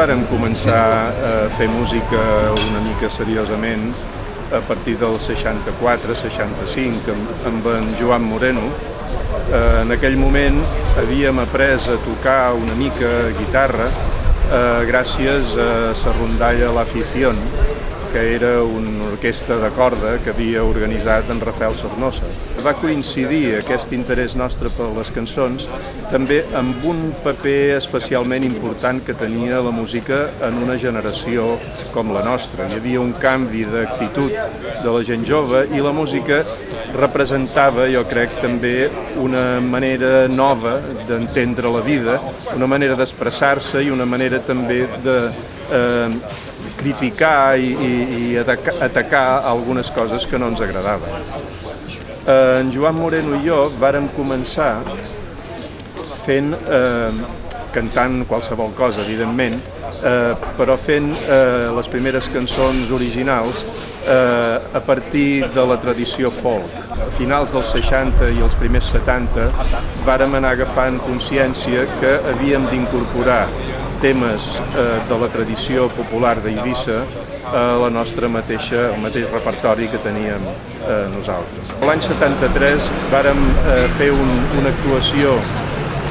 vàrem començar a fer música una mica seriosament a partir del 64-65 amb en Joan Moreno. En aquell moment havíem après a tocar una mica guitarra gràcies a la rondalla La Afición, que era una orquestra de corda que havia organitzat en Rafael Sornosa. Va coincidir aquest interès nostre per les cançons també amb un paper especialment important que tenia la música en una generació com la nostra. Hi havia un canvi d'actitud de la gent jove i la música representava, jo crec, també una manera nova d'entendre la vida, una manera d'expressar-se i una manera també de criticar i atacar algunes coses que no ens agradaven. En Joan Moreno i jo vàrem començar cantant qualsevol cosa, evidentment, però fent les primeres cançons originals a partir de la tradició folk. A finals dels 60 i els primers 70 vàrem anar agafant consciència que havíem d'incorporar temes de la tradició popular d'Eivissa a la nostra el mateix repertori que teníem nosaltres. L'any 73 vàrem fer una actuació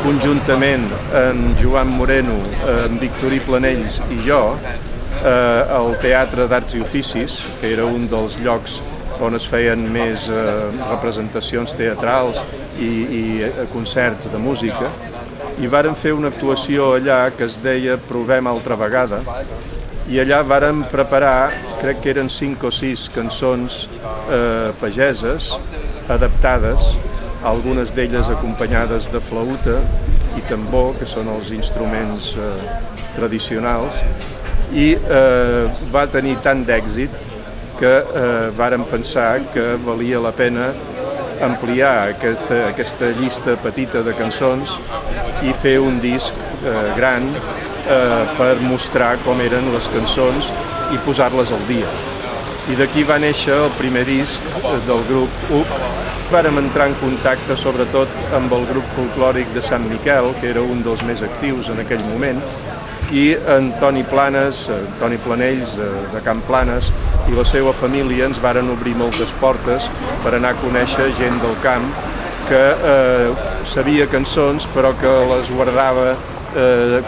conjuntament amb Joan Moreno, amb Victorí Planells i jo al Teatre d'Arts i Oficis, que era un dels llocs on es feien més representacions teatrals i concerts de música. I vàrem fer una actuació allà que es deia Provem altra vegada, i allà vàrem preparar, crec que eren 5 o 6 cançons pageses, adaptades, algunes d'elles acompanyades de flauta i tambor, que són els instruments tradicionals, i va tenir tant d'èxit que vàrem pensar que valia la pena ampliar aquesta llista petita de cançons i fer un disc gran per mostrar com eren les cançons i posar-les al dia. I d'aquí va néixer el primer disc del grup UC. Vàrem entrar en contacte sobretot amb el grup folclòric de Sant Miquel, que era un dels més actius en aquell moment, i en Toni Planells de Can Planes i la seva família ens varen obrir moltes portes per anar a conèixer gent del camp que sabia cançons però que les guardava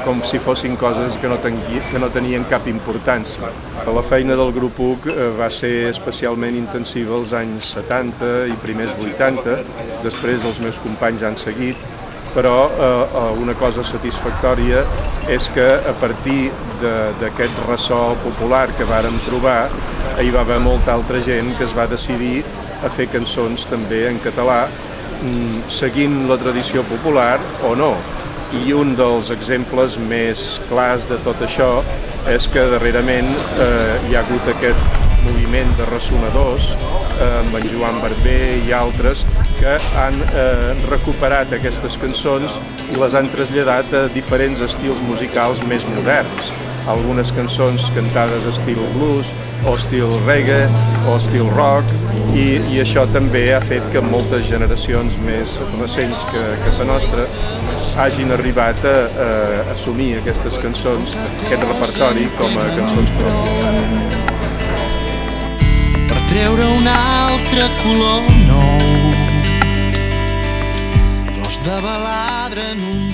com si fossin coses que no tenien cap importància. La feina del grup UC va ser especialment intensiva als anys 70 i primers 80, després els meus companys han seguit, però una cosa satisfactòria és que a partir d'aquest ressò popular que vàrem trobar hi va haver molta altra gent que es va decidir a fer cançons també en català seguint la tradició popular o no. I un dels exemples més clars de tot això és que darrerament hi ha hagut aquest moviment de ressonadors amb en Joan Barber i altres que han recuperat aquestes cançons i les han traslladat a diferents estils musicals més moderns. Algunes cançons cantades estil blues, o estil reggae, o estil rock, i això també ha fet que moltes generacions més recents que la nostra hagin arribat a assumir aquestes cançons, aquest repertori, com a cançons pròpies. Per treure un altre color nou, flors de baladre en un